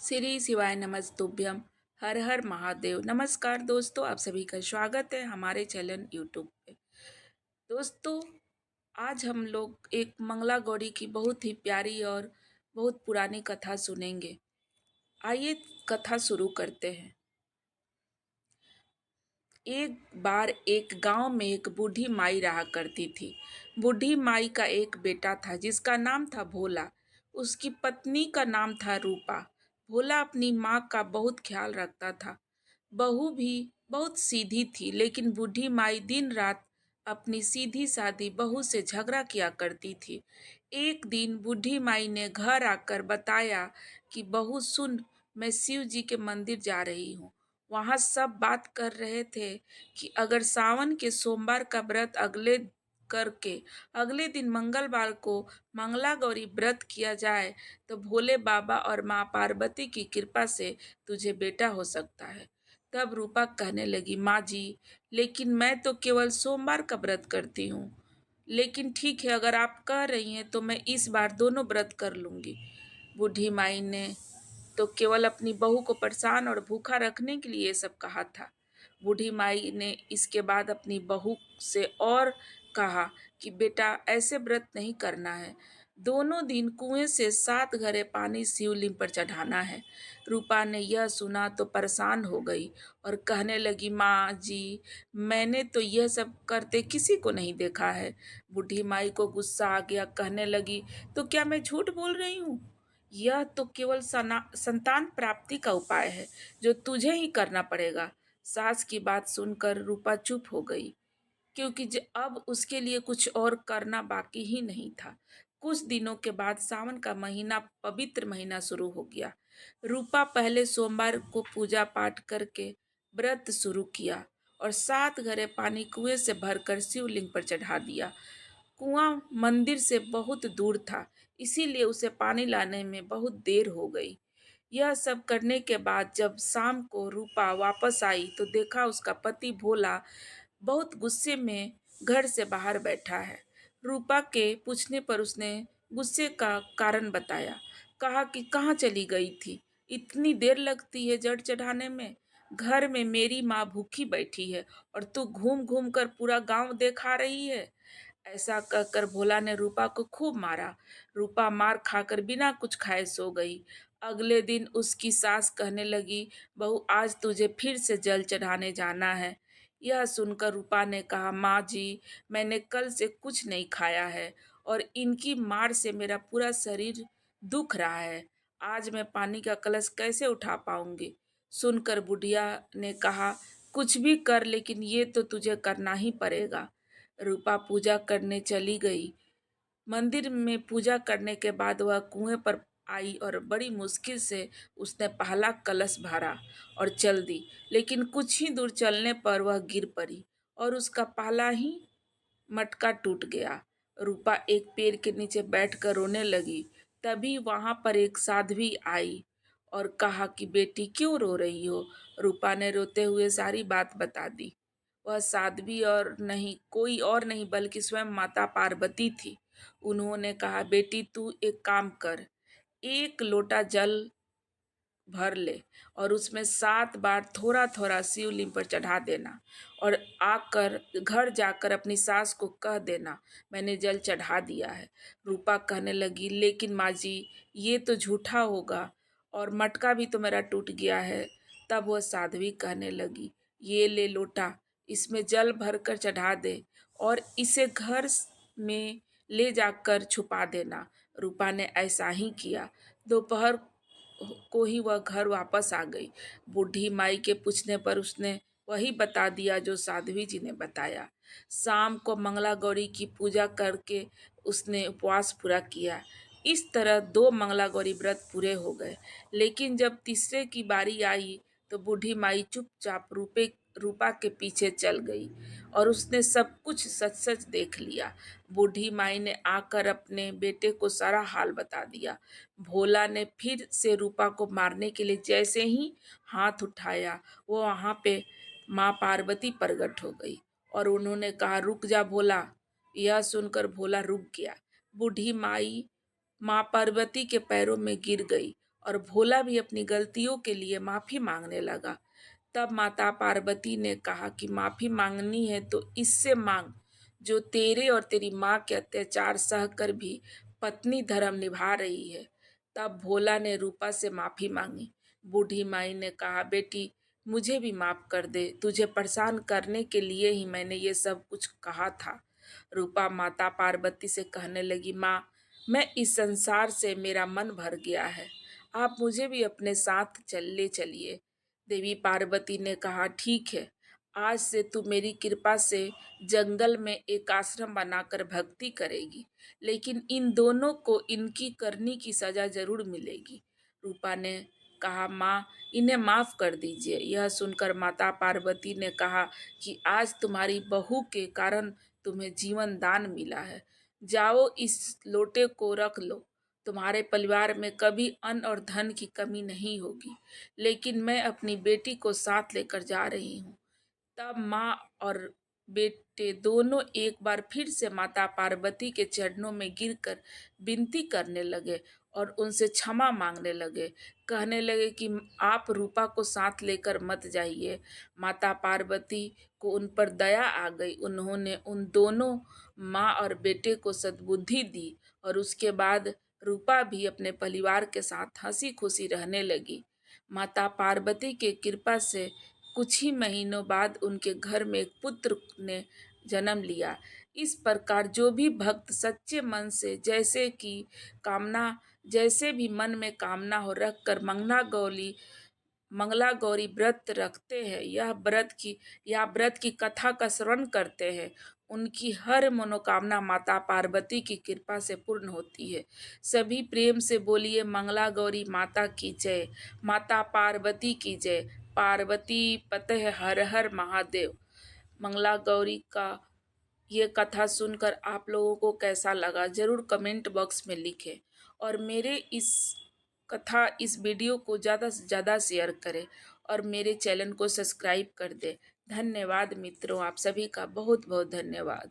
श्री शिवाय नमस्तुभ्यम। हर हर महादेव। नमस्कार दोस्तों, आप सभी का स्वागत है हमारे चैनल यूट्यूब पे। दोस्तों, आज हम लोग एक मंगला गौरी की बहुत ही प्यारी और बहुत पुरानी कथा सुनेंगे। आइए कथा शुरू करते हैं। एक बार एक गांव में एक बूढ़ी माई रहा करती थी। बूढ़ी माई का एक बेटा था जिसका नाम था भोला। उसकी पत्नी का नाम था रूपा। भोला अपनी माँ का बहुत ख्याल रखता था। बहू भी बहुत सीधी थी, लेकिन बूढ़ी माई दिन रात अपनी सीधी सादी बहू से झगड़ा किया करती थी। एक दिन बूढ़ी माई ने घर आकर बताया कि बहू सुन, मैं शिव जी के मंदिर जा रही हूँ। वहां सब बात कर रहे थे कि अगर सावन के सोमवार का व्रत अगले दिन मंगलवार को मंगला गौरी व्रत किया जाए तो भोले बाबा और माँ पार्वती की कृपा से तुझे बेटा हो सकता है। तब रूपा कहने लगी, माँ जी, लेकिन मैं तो केवल सोमवार का व्रत करती हूँ। लेकिन ठीक है, अगर आप कह रही हैं तो मैं इस बार दोनों व्रत कर लूंगी। बूढ़ी माई ने तो केवल अपनी बहू को परेशान और भूखा रखने के लिए ये सब कहा था। बूढ़ी माई ने इसके बाद अपनी बहू से और कहा कि बेटा, ऐसे व्रत नहीं करना है। दोनों दिन कुएं से 7 घड़े पानी शिवलिंग पर चढ़ाना है। रूपा ने यह सुना तो परेशान हो गई और कहने लगी, माँ जी, मैंने तो यह सब करते किसी को नहीं देखा है। बूढ़ी माई को गुस्सा आ गया, कहने लगी, तो क्या मैं झूठ बोल रही हूँ? यह तो केवल संतान प्राप्ति का उपाय है जो तुझे ही करना पड़ेगा। सास की बात सुनकर रूपा चुप हो गई, क्योंकि अब उसके लिए कुछ और करना बाकी ही नहीं था। कुछ दिनों के बाद सावन का महीना, पवित्र महीना शुरू हो गया। रूपा पहले सोमवार को पूजा पाठ करके व्रत शुरू किया और 7 घड़े पानी कुएं से भरकर शिवलिंग पर चढ़ा दिया। कुआं मंदिर से बहुत दूर था, इसीलिए उसे पानी लाने में बहुत देर हो गई। यह सब करने के बाद जब शाम को रूपा वापस आई तो देखा उसका पति भोला बहुत गुस्से में घर से बाहर बैठा है। रूपा के पूछने पर उसने गुस्से का कारण बताया। कहा कि कहाँ चली गई थी, इतनी देर लगती है जड़ चढ़ाने में। घर में मेरी माँ भूखी बैठी है और तू घूम घूम कर पूरा गांव देखा रही है। ऐसा कहकर भोला ने रूपा को खूब मारा। रूपा मार खाकर बिना कुछ खाए सो गई। अगले दिन उसकी सास कहने लगी, बहू, आज तुझे फिर से जल चढ़ाने जाना है। यह सुनकर रूपा ने कहा, माँ जी, मैंने कल से कुछ नहीं खाया है और इनकी मार से मेरा पूरा शरीर दुख रहा है। आज मैं पानी का कलश कैसे उठा पाऊंगी? सुनकर बुढ़िया ने कहा, कुछ भी कर, लेकिन ये तो तुझे करना ही पड़ेगा। रूपा पूजा करने चली गई। मंदिर में पूजा करने के बाद वह कुएं पर आई और बड़ी मुश्किल से उसने पहला कलश भरा और चल दी। लेकिन कुछ ही दूर चलने पर वह गिर पड़ी और उसका पहला ही मटका टूट गया। रूपा एक पेड़ के नीचे बैठकर रोने लगी। तभी वहां पर एक साध्वी आई और कहा कि बेटी, क्यों रो रही हो? रूपा ने रोते हुए सारी बात बता दी। वह साध्वी और नहीं, कोई और नहीं बल्कि स्वयं माता पार्वती थी। उन्होंने कहा, बेटी, तू एक काम कर, एक लोटा जल भर ले और उसमें 7 बार थोड़ा थोड़ा शिवलिंग पर चढ़ा देना और आकर घर जाकर अपनी सास को कह देना, मैंने जल चढ़ा दिया है। रूपा कहने लगी, लेकिन माँ जी, ये तो झूठा होगा और मटका भी तो मेरा टूट गया है। तब वह साध्वी कहने लगी, ये ले लोटा, इसमें जल भरकर चढ़ा दे और इसे घर में ले जाकर छुपा देना। रूपा ने ऐसा ही किया। दोपहर को ही वह घर वापस आ गई। बूढ़ी माई के पूछने पर उसने वही बता दिया जो साध्वी जी ने बताया। शाम को मंगला गौरी की पूजा करके उसने उपवास पूरा किया। इस तरह 2 मंगला गौरी व्रत पूरे हो गए। लेकिन जब तीसरे की बारी आई तो बूढ़ी माई चुपचाप रूपा के पीछे चल गई और उसने सब कुछ सच सच देख लिया। बूढ़ी माई ने आकर अपने बेटे को सारा हाल बता दिया। भोला ने फिर से रूपा को मारने के लिए जैसे ही हाथ उठाया, वो वहां पे माँ पार्वती प्रकट हो गई और उन्होंने कहा, रुक जा भोला। यह सुनकर भोला रुक गया। बूढ़ी माई माँ पार्वती के पैरों में गिर गई और भोला भी अपनी गलतियों के लिए माफ़ी मांगने लगा। तब माता पार्वती ने कहा कि माफ़ी मांगनी है तो इससे मांग जो तेरे और तेरी माँ के अत्याचार सहकर भी पत्नी धर्म निभा रही है। तब भोला ने रूपा से माफ़ी मांगी। बूढ़ी माई ने कहा, बेटी मुझे भी माफ़ कर दे, तुझे परेशान करने के लिए ही मैंने ये सब कुछ कहा था। रूपा माता पार्वती से कहने लगी, माँ मैं इस संसार से मेरा मन भर गया है, आप मुझे भी अपने साथ चल चलिए। देवी पार्वती ने कहा, ठीक है, आज से तू मेरी कृपा से जंगल में एक आश्रम बनाकर भक्ति करेगी, लेकिन इन दोनों को इनकी करनी की सजा जरूर मिलेगी। रूपा ने कहा, माँ इन्हें माफ कर दीजिए। यह सुनकर माता पार्वती ने कहा कि आज तुम्हारी बहू के कारण तुम्हें जीवन दान मिला है, जाओ इस लोटे को रख लो, तुम्हारे परिवार में कभी अन्न और धन की कमी नहीं होगी, लेकिन मैं अपनी बेटी को साथ लेकर जा रही हूँ। तब माँ और बेटे दोनों एक बार फिर से माता पार्वती के चरणों में गिरकर विनती करने लगे और उनसे क्षमा मांगने लगे। कहने लगे कि आप रूपा को साथ लेकर मत जाइए। माता पार्वती को उन पर दया आ गई। उन्होंने उन दोनों माँ और बेटे को सद्बुद्धि दी और उसके बाद रूपा भी अपने परिवार के साथ हंसी खुशी रहने लगी। माता पार्वती के कृपा से कुछ ही महीनों बाद उनके घर में एक पुत्र ने जन्म लिया। इस प्रकार जो भी भक्त सच्चे मन से कामना जैसे भी मन में कामना हो रख कर मंगला गौरी व्रत रखते हैं, यह व्रत की कथा का श्रवण करते हैं, उनकी हर मनोकामना माता पार्वती की कृपा से पूर्ण होती है। सभी प्रेम से बोलिए, मंगला गौरी माता की जय, माता पार्वती की जय, पार्वती पते हर हर महादेव। मंगला गौरी का ये कथा सुनकर आप लोगों को कैसा लगा जरूर कमेंट बॉक्स में लिखें और मेरे इस वीडियो को ज़्यादा से ज़्यादा शेयर करें और मेरे चैनल को सब्सक्राइब कर दें। धन्यवाद मित्रों, आप सभी का बहुत बहुत धन्यवाद।